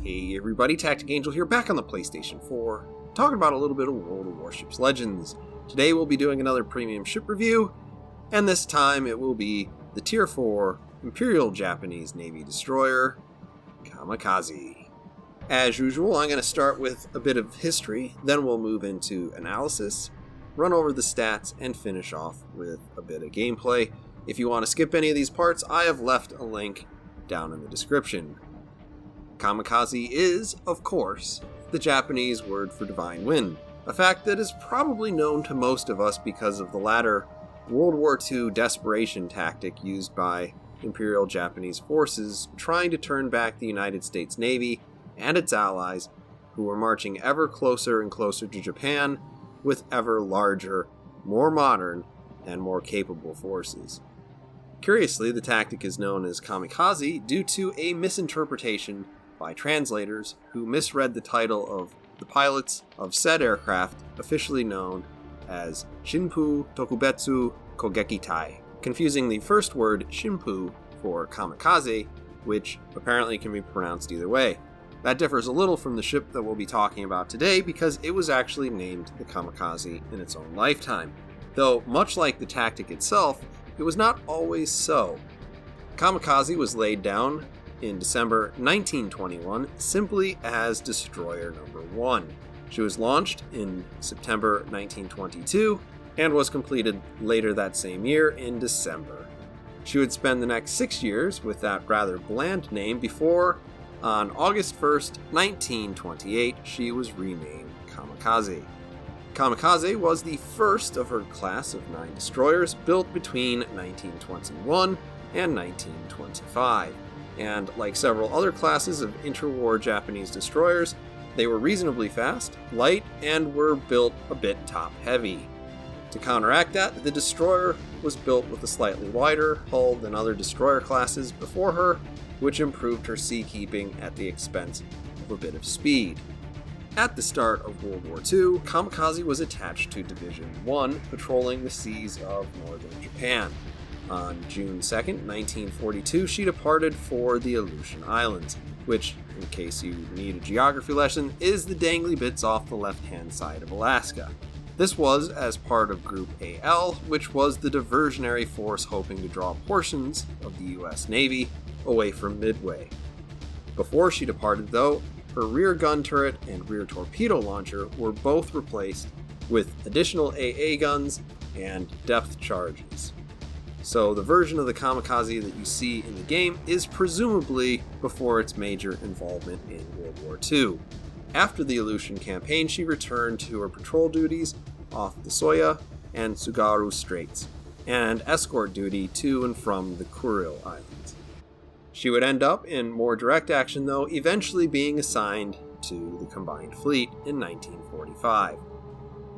Hey everybody, Tactic Angel here, back on the PlayStation 4, talking about a little bit of World of Warships Legends. Today we'll be doing another premium ship review, and this time it will be the Tier 4 Imperial Japanese Navy destroyer, Kamikaze. As usual, I'm going to start with a bit of history, then we'll move into analysis, run over the stats, and finish off with a bit of gameplay. If you want to skip any of these parts, I have left a link down in the description. Kamikaze is, of course, the Japanese word for divine wind, a fact that is probably known to most of us because of the latter World War II desperation tactic used by Imperial Japanese forces trying to turn back the United States Navy and its allies, who were marching ever closer and closer to Japan with ever larger, more modern, and more capable forces. Curiously, the tactic is known as Kamikaze due to a misinterpretation by translators who misread the title of the pilots of said aircraft, officially known as Shinpu Tokubetsu Kogekitai, confusing the first word Shinpu for Kamikaze, which apparently can be pronounced either way. That differs a little from the ship that we'll be talking about today because it was actually named the Kamikaze in its own lifetime. Though, much like the tactic itself, it was not always so. Kamikaze was laid down in December 1921 simply as Destroyer Number 1. She was launched in September 1922 and was completed later that same year in December. She would spend the next 6 years with that rather bland name before, on August 1st, 1928, she was renamed Kamikaze. Kamikaze was the first of her class of 9 destroyers built between 1921 and 1925. And like several other classes of interwar Japanese destroyers, they were reasonably fast, light, and were built a bit top-heavy. To counteract that, the destroyer was built with a slightly wider hull than other destroyer classes before her, which improved her seakeeping at the expense of a bit of speed. At the start of World War II, Kamikaze was attached to Division 1, patrolling the seas of northern Japan. On June 2nd, 1942, she departed for the Aleutian Islands, which, in case you need a geography lesson, is the dangly bits off the left-hand side of Alaska. This was as part of Group AL, which was the diversionary force hoping to draw portions of the U.S. Navy away from Midway. Before she departed, though, her rear gun turret and rear torpedo launcher were both replaced with additional AA guns and depth charges. So the version of the Kamikaze that you see in the game is presumably before its major involvement in World War II. After the Aleutian campaign, she returned to her patrol duties off the Soya and Tsugaru Straits, and escort duty to and from the Kuril Islands. She would end up in more direct action, though, eventually being assigned to the Combined Fleet in 1945.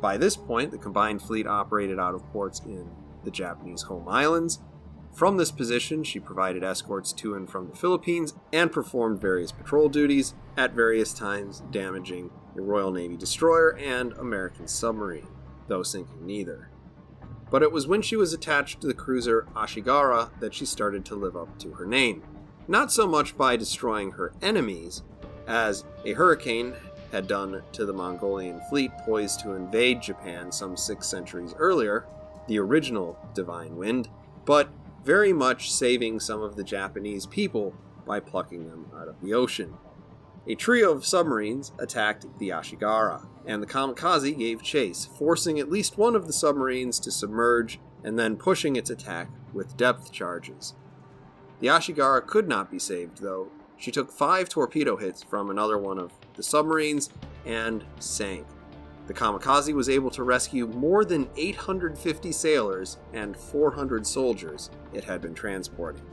By this point, the Combined Fleet operated out of ports in the Japanese home islands. From this position, she provided escorts to and from the Philippines and performed various patrol duties, at various times damaging a Royal Navy destroyer and American submarine, though sinking neither. But it was when she was attached to the cruiser Ashigara that she started to live up to her name. Not so much by destroying her enemies, as a hurricane had done to the Mongolian fleet poised to invade Japan some 6 centuries earlier, the original Divine Wind, but very much saving some of the Japanese people by plucking them out of the ocean. A trio of submarines attacked the Ashigara, and the Kamikaze gave chase, forcing at least one of the submarines to submerge and then pushing its attack with depth charges. The Ashigara could not be saved, though. She took 5 torpedo hits from another one of the submarines and sank. The Kamikaze was able to rescue more than 850 sailors and 400 soldiers it had been transporting.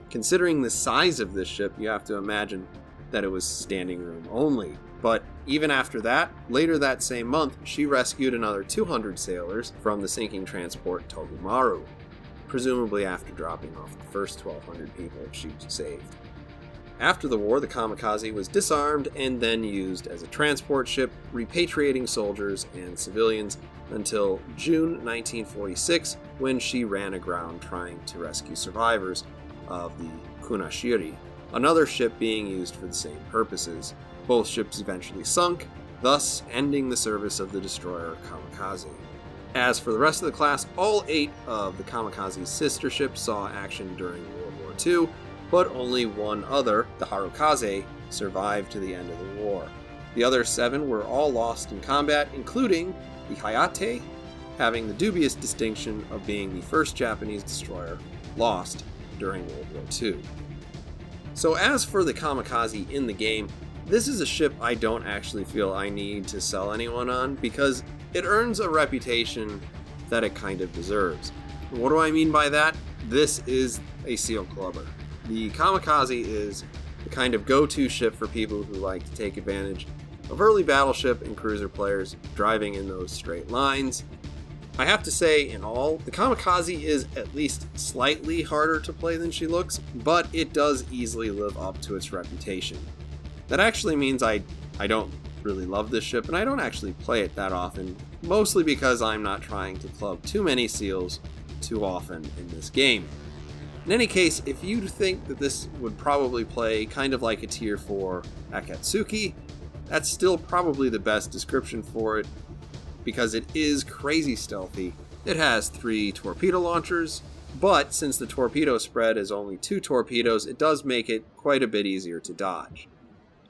Considering the size of this ship, you have to imagine that it was standing room only. But even after that, later that same month, she rescued another 200 sailors from the sinking transport Togumaru, presumably after dropping off the first 1,200 people she saved. After the war, the Kamikaze was disarmed and then used as a transport ship, repatriating soldiers and civilians until June 1946, when she ran aground trying to rescue survivors of the Kunashiri, another ship being used for the same purposes. Both ships eventually sunk, thus ending the service of the destroyer Kamikaze. As for the rest of the class, all 8 of the Kamikaze's sister ships saw action during World War II, but only one other, the Harukaze, survived to the end of the war. The other 7 were all lost in combat, including the Hayate, having the dubious distinction of being the first Japanese destroyer lost during World War II. So as for the Kamikaze in the game, this is a ship I don't actually feel I need to sell anyone on because it earns a reputation that it kind of deserves. What do I mean by that? This is a seal clubber. The Kamikaze is the kind of go-to ship for people who like to take advantage of early battleship and cruiser players driving in those straight lines. I have to say, in all, the Kamikaze is at least slightly harder to play than she looks, but it does easily live up to its reputation. That actually means I don't really love this ship, and I don't actually play it that often, mostly because I'm not trying to club too many seals too often in this game. In any case, if you think that this would probably play kind of like a tier 4 Akatsuki, that's still probably the best description for it, because it is crazy stealthy. It has 3 torpedo launchers, but since the torpedo spread is only 2 torpedoes, it does make it quite a bit easier to dodge.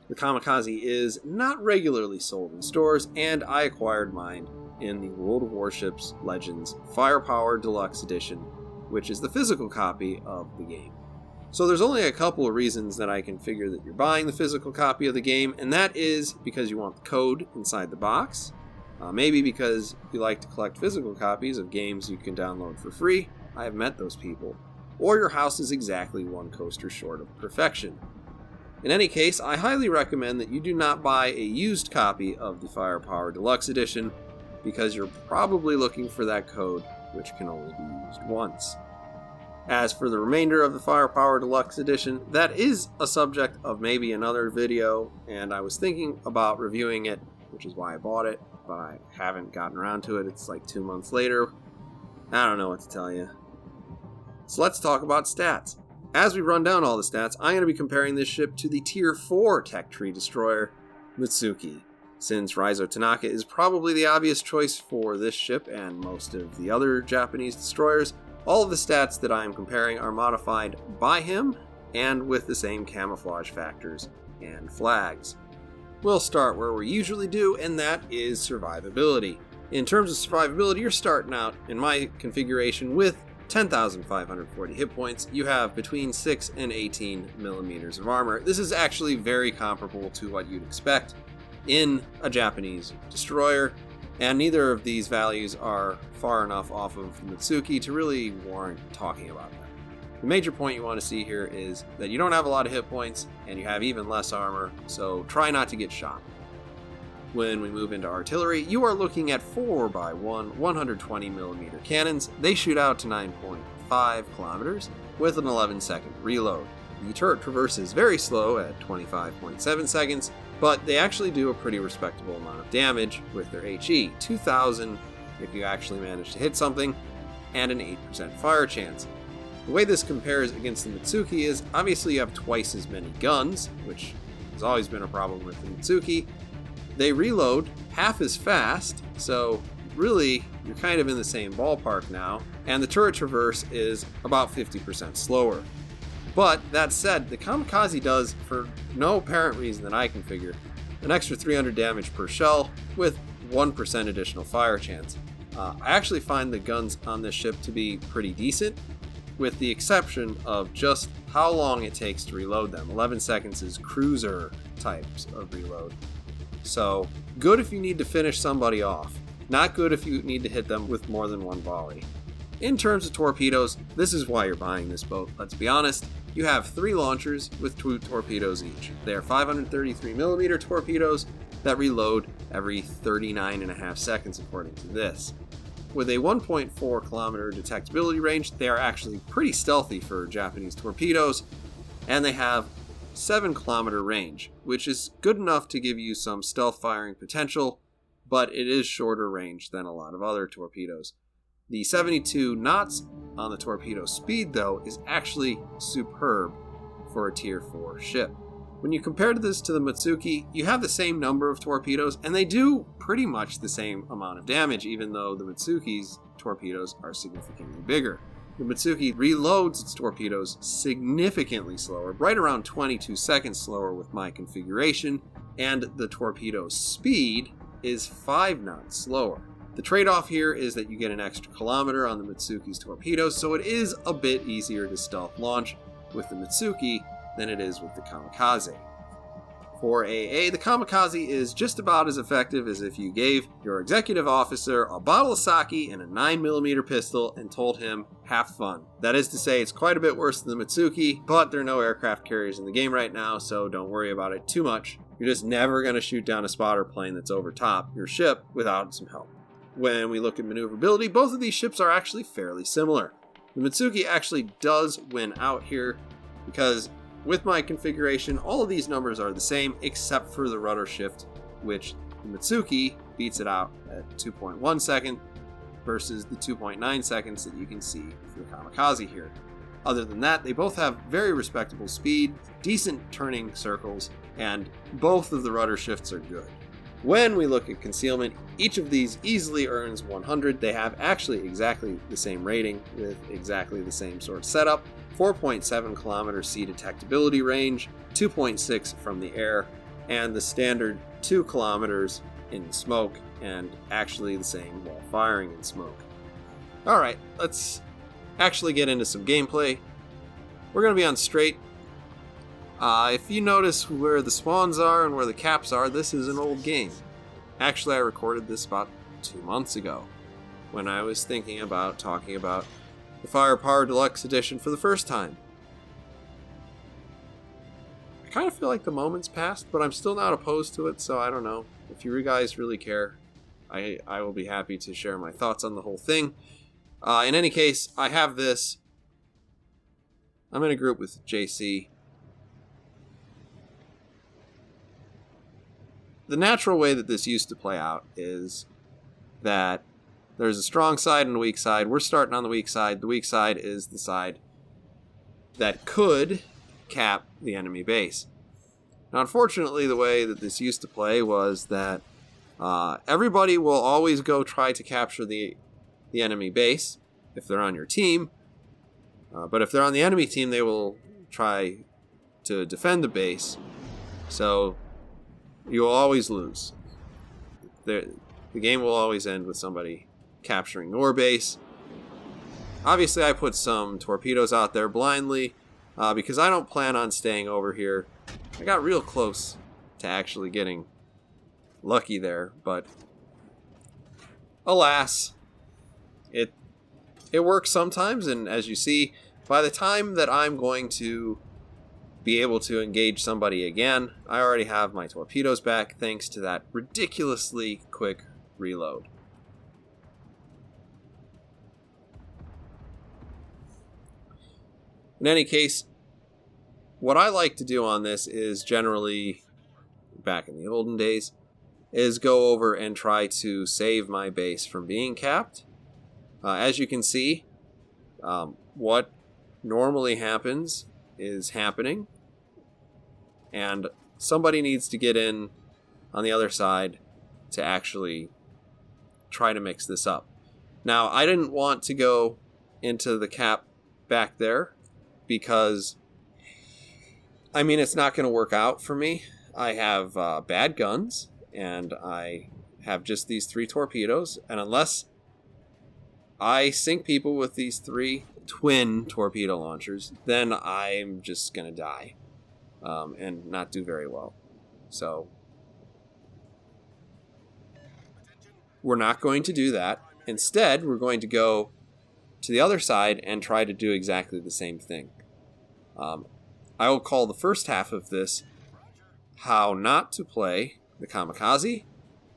The Kamikaze is not regularly sold in stores, and I acquired mine in the World of Warships Legends Firepower Deluxe Edition, which is the physical copy of the game. So there's only a couple of reasons that I can figure that you're buying the physical copy of the game, and that is because you want the code inside the box, maybe because you like to collect physical copies of games you can download for free. I have met those people. Or your house is exactly one coaster short of perfection. In any case, I highly recommend that you do not buy a used copy of the Firepower Deluxe Edition, because you're probably looking for that code, which can only be used once. As for the remainder of the Firepower Deluxe Edition, that is a subject of maybe another video, and I was thinking about reviewing it, which is why I bought it, but I haven't gotten around to it. It's like 2 months later. I don't know what to tell you. So let's talk about stats. As we run down all the stats, I'm going to be comparing this ship to the Tier 4 Tech Tree Destroyer, Mitsuki. Since Raizo Tanaka is probably the obvious choice for this ship and most of the other Japanese destroyers, all of the stats that I am comparing are modified by him and with the same camouflage factors and flags. We'll start where we usually do, and that is survivability. In terms of survivability, you're starting out, in my configuration, with 10,540 hit points. You have between 6 and 18 millimeters of armor. This is actually very comparable to what you'd expect in a Japanese destroyer, and neither of these values are far enough off of Mitsuki to really warrant talking about them. The major point you want to see here is that you don't have a lot of hit points, and you have even less armor, so try not to get shot. When we move into artillery, you are looking at 4x1 120mm cannons. They shoot out to 9.5 kilometers with an 11-second reload. The turret traverse is very slow at 25.7 seconds, but they actually do a pretty respectable amount of damage with their HE, 2,000 if you actually manage to hit something, and an 8% fire chance. The way this compares against the Mitsuki is, obviously you have twice as many guns, which has always been a problem with the Mitsuki. They reload half as fast, so really you're kind of in the same ballpark now, and the turret traverse is about 50% slower. But that said, the Kamikaze does, for no apparent reason that I can figure, an extra 300 damage per shell with 1% additional fire chance. I actually find the guns on this ship to be pretty decent, with the exception of just how long it takes to reload them. 11 seconds is cruiser types of reload. So, good if you need to finish somebody off. Not good if you need to hit them with more than one volley. In terms of torpedoes, this is why you're buying this boat. Let's be honest, you have 3 launchers with 2 torpedoes each. They are 533mm torpedoes that reload every 39.5 seconds according to this. With a 1.4 kilometer detectability range, they are actually pretty stealthy for Japanese torpedoes, and they have 7 kilometer range, which is good enough to give you some stealth firing potential, but it is shorter range than a lot of other torpedoes. The 72 knots on the torpedo speed, though, is actually superb for a tier 4 ship. When you compare this to the Mitsuki, you have the same number of torpedoes, and they do pretty much the same amount of damage, even though the Mitsuki's torpedoes are significantly bigger. The Mitsuki reloads its torpedoes significantly slower, right around 22 seconds slower with my configuration, and the torpedo speed is 5 knots slower. The trade-off here is that you get an extra kilometer on the Mitsuki's torpedoes, so it is a bit easier to stealth launch with the Mitsuki than it is with the Kamikaze. For AA, the Kamikaze is just about as effective as if you gave your executive officer a bottle of sake and a 9mm pistol and told him, have fun. That is to say, it's quite a bit worse than the Mitsuki, but there are no aircraft carriers in the game right now, so don't worry about it too much. You're just never going to shoot down a spotter plane that's over top your ship without some help. When we look at maneuverability, both of these ships are actually fairly similar. The Mitsuki actually does win out here because with my configuration, all of these numbers are the same except for the rudder shift, which the Mitsuki beats it out at 2.1 second versus the 2.9 seconds that you can see for the Kamikaze here. Other than that, they both have very respectable speed, decent turning circles, and both of the rudder shifts are good. When we look at concealment, each of these easily earns 100. They have actually exactly the same rating with exactly the same sort of setup. 4.7 kilometer sea detectability range, 2.6 from the air, and the standard 2 kilometers in smoke, and actually the same while firing in smoke. Alright, let's actually get into some gameplay. We're going to be on straight. If you notice where the spawns are and where the caps are, this is an old game. Actually, I recorded this about 2 months ago when I was thinking about talking about the Firepower Deluxe Edition for the first time. I kind of feel like the moment's passed, but I'm still not opposed to it, so I don't know. If you guys really care, I will be happy to share my thoughts on the whole thing. In any case, I have this. I'm in a group with JC. The natural way that this used to play out is that there's a strong side and a weak side. We're starting on the weak side. The weak side is the side that could cap the enemy base. Now, unfortunately, the way that this used to play was that everybody will always go try to capture the enemy base if they're on your team. But if they're on the enemy team, they will try to defend the base. So you will always lose. The game will always end with somebody capturing your base. Obviously, I put some torpedoes out there blindly because I don't plan on staying over here. I got real close to actually getting lucky there, but alas, it works sometimes, and as you see, by the time that I'm going to be able to engage somebody again, I already have my torpedoes back thanks to that ridiculously quick reload. In any case, what I like to do on this is generally, back in the olden days, is go over and try to save my base from being capped. As you can see, what normally happens is happening, and somebody needs to get in on the other side to actually try to mix this up. Now, I didn't want to go into the cap back there because, I mean, it's not going to work out for me. I have bad guns, and I have just these 3 torpedoes, and unless I sink people with these 3 twin torpedo launchers, then I'm just going to die and not do very well. So we're not going to do that. Instead, we're going to go to the other side and try to do exactly the same thing. I will call the first half of this how not to play the Kamikaze,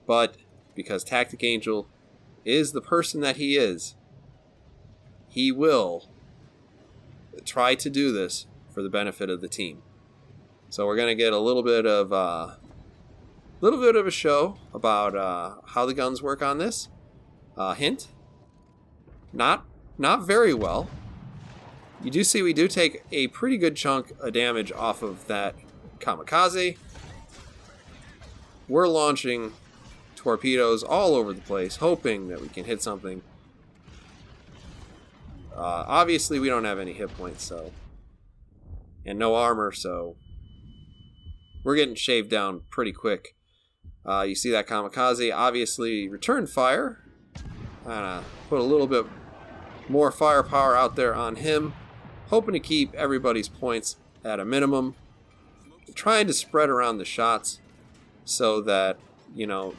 but because Tactic Angel is the person that he is, he will try to do this for the benefit of the team. So we're going to get a little bit of a show about how the guns work on this. Hint, not very well. You do see we do take a pretty good chunk of damage off of that Kamikaze. We're launching torpedoes all over the place, hoping that we can hit something. Obviously, we don't have any hit points, so, and no armor, so we're getting shaved down pretty quick. You see that Kamikaze obviously returned fire. Put a little bit more firepower out there on him, hoping to keep everybody's points at a minimum. Trying to spread around the shots so that, you know,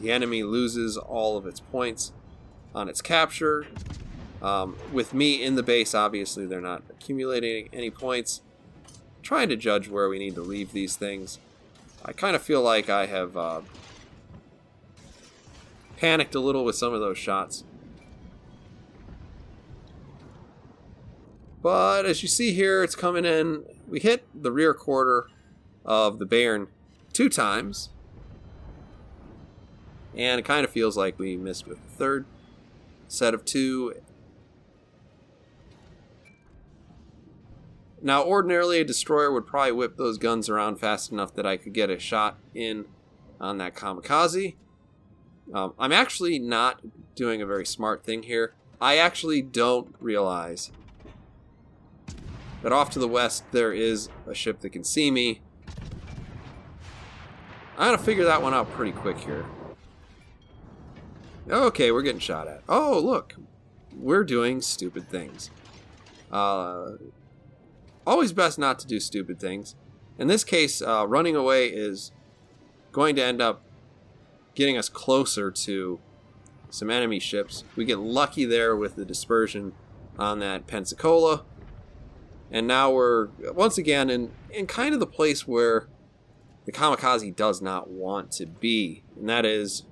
the enemy loses all of its points on its capture. With me in the base, obviously they're not accumulating any points. Trying to judge where we need to leave these things. I kind of feel like I have panicked a little with some of those shots. But as you see here, it's coming in. We hit the rear quarter of the Bairn 2 times. And it kind of feels like we missed with the third set of 2. Now, ordinarily, a destroyer would probably whip those guns around fast enough that I could get a shot in on that Kamikaze. I'm actually not doing a very smart thing here. I actually don't realize that off to the west there is a ship that can see me. I'm going to figure that one out pretty quick here. Okay, we're getting shot at. Oh, look. We're doing stupid things. Always best not to do stupid things. In this case, running away is going to end up getting us closer to some enemy ships. We get lucky there with the dispersion on that Pensacola. And now we're, once again, in kind of the place where the Kamikaze does not want to be. And that is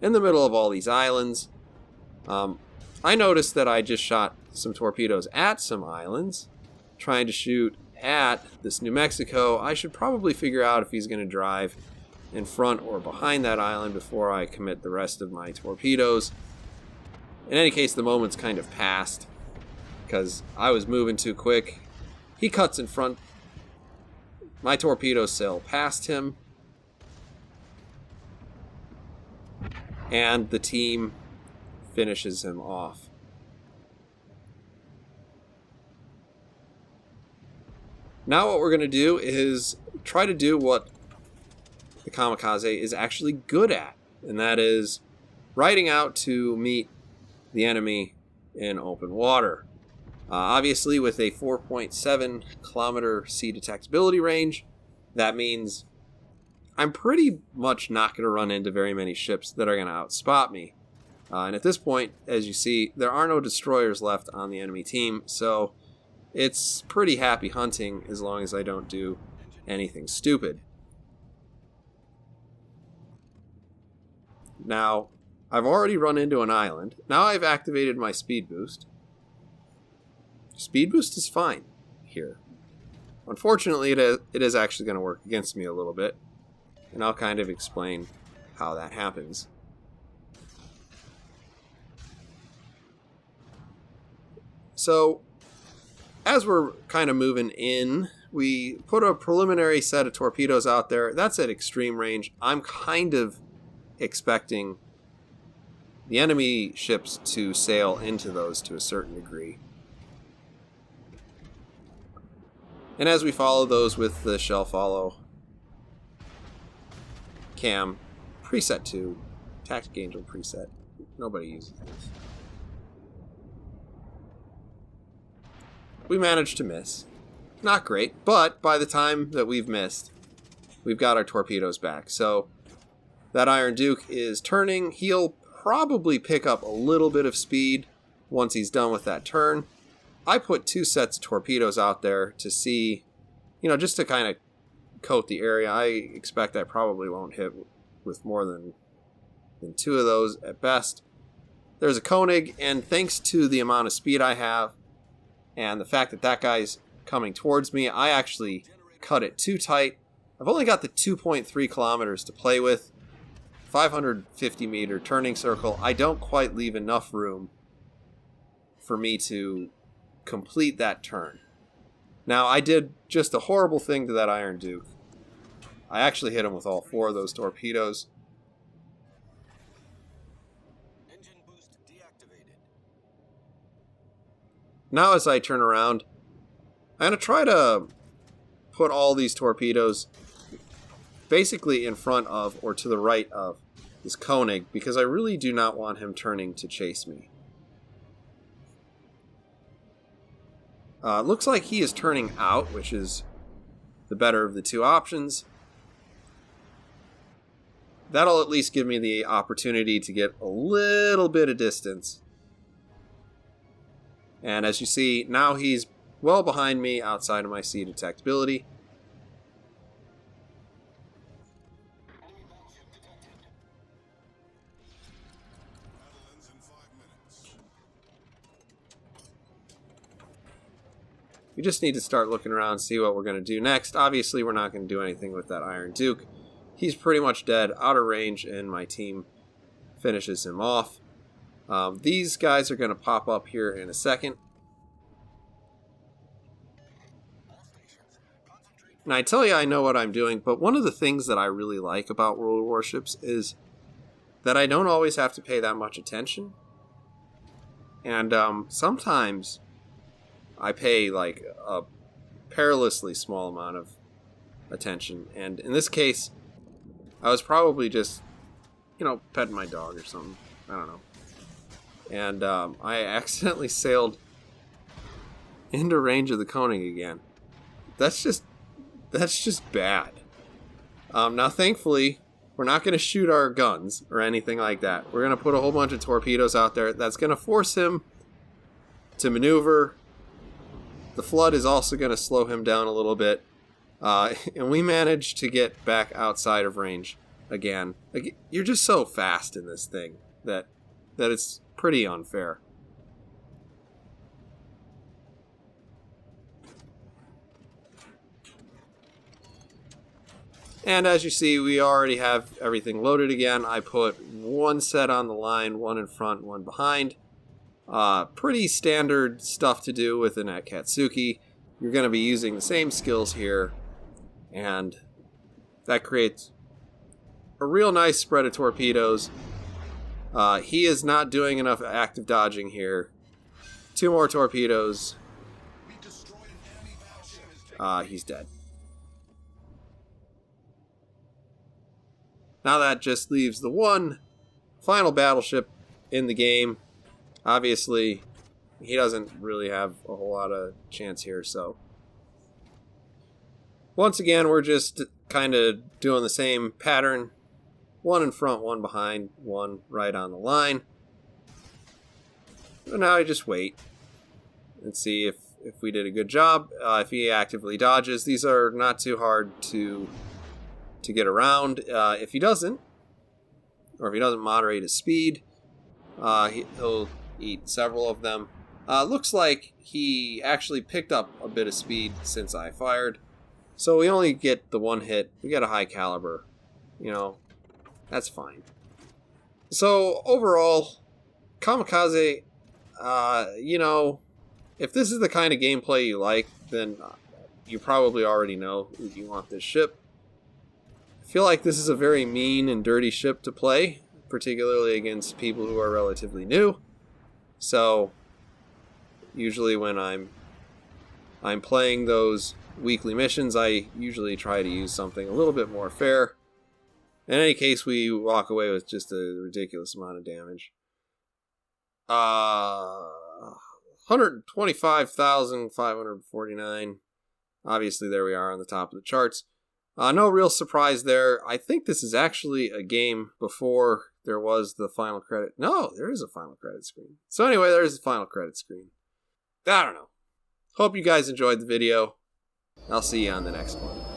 in the middle of all these islands. I noticed that I just shot some torpedoes at some islands, trying to shoot at this New Mexico. I should probably figure out if he's going to drive in front or behind that island before I commit the rest of my torpedoes. In any case, the moment's kind of passed because I was moving too quick. He cuts in front. My torpedoes sail past him. And the team finishes him off. Now what we're going to do is try to do what the Kamikaze is actually good at, and that is riding out to meet the enemy in open water. Obviously, with a 4.7 kilometer sea detectability range, that means I'm pretty much not going to run into very many ships that are going to outspot me. And at this point, as you see, there are no destroyers left on the enemy team, so it's pretty happy hunting as long as I don't do anything stupid. Now, I've already run into an island. Now I've activated my speed boost. Speed boost is fine here. Unfortunately, it is actually going to work against me a little bit. And I'll kind of explain how that happens. So, as we're kind of moving in, we put a preliminary set of torpedoes out there. That's at extreme range. I'm kind of expecting the enemy ships to sail into those to a certain degree. And as we follow those with the shell follow cam, preset 2, Tactic Angel preset. Nobody uses this. We managed to miss. Not great, but by the time that we've missed, we've got our torpedoes back. So that Iron Duke is turning. He'll probably pick up a little bit of speed once he's done with that turn. I put 2 sets of torpedoes out there to see, just to kind of coat the area. I expect I probably won't hit with more than 2 of those at best. There's a Koenig, and thanks to the amount of speed I have and the fact that guy's coming towards me, I actually cut it too tight. I've only got the 2.3 kilometers to play with. 550 meter turning circle. I don't quite leave enough room for me to complete that turn. Now, I did just a horrible thing to that Iron Duke. I actually hit him with all 4 of those torpedoes. Engine boost deactivated. Now as I turn around, I'm going to try to put all these torpedoes basically in front of or to the right of this Koenig, because I really do not want him turning to chase me. Looks like he is turning out, which is the better of the 2 options. That'll at least give me the opportunity to get a little bit of distance. And as you see, now he's well behind me outside of my sea detectability. We just need to start looking around and see what we're going to do next. Obviously, we're not going to do anything with that Iron Duke. He's pretty much dead, out of range, and my team finishes him off. These guys are going to pop up here in a second. And I tell you I know what I'm doing, but one of the things that I really like about World of Warships is that I don't always have to pay that much attention. And sometimes I pay like a perilously small amount of attention. And in this case, I was probably just, petting my dog or something. I don't know. And I accidentally sailed into range of the Koenig again. That's just bad. Now, thankfully, we're not going to shoot our guns or anything like that. We're going to put a whole bunch of torpedoes out there. That's going to force him to maneuver. The flood is also going to slow him down a little bit. And we managed to get back outside of range again. Like, you're just so fast in this thing that it's pretty unfair. And as you see, we already have everything loaded again. I put 1 set on the line, 1 in front, 1 behind. Pretty standard stuff to do with an Akatsuki. You're going to be using the same skills here, and that creates a real nice spread of torpedoes. He is not doing enough active dodging here. 2 more torpedoes. He's dead. Now that just leaves the one final battleship in the game. Obviously, he doesn't really have a whole lot of chance here, so once again, we're just kind of doing the same pattern. 1 in front, 1 behind, 1 right on the line. So now I just wait and see if we did a good job. If he actively dodges, these are not too hard to get around. If he doesn't, or if he doesn't moderate his speed, he'll eat several of them. Looks like he actually picked up a bit of speed since I fired. So we only get the 1 hit. We get a high caliber. That's fine. So overall, Kamikaze, if this is the kind of gameplay you like, then you probably already know that you want this ship. I feel like this is a very mean and dirty ship to play, particularly against people who are relatively new. So usually when I'm playing those weekly missions, I usually try to use something a little bit more fair. In any case, we walk away with just a ridiculous amount of damage. 125,549. Obviously, there we are on the top of the charts. No real surprise there. I think this is actually a game before there was the final credit. No, there is a final credit screen. So anyway, there's the final credit screen. I don't know. Hope you guys enjoyed the video. I'll see you on the next one.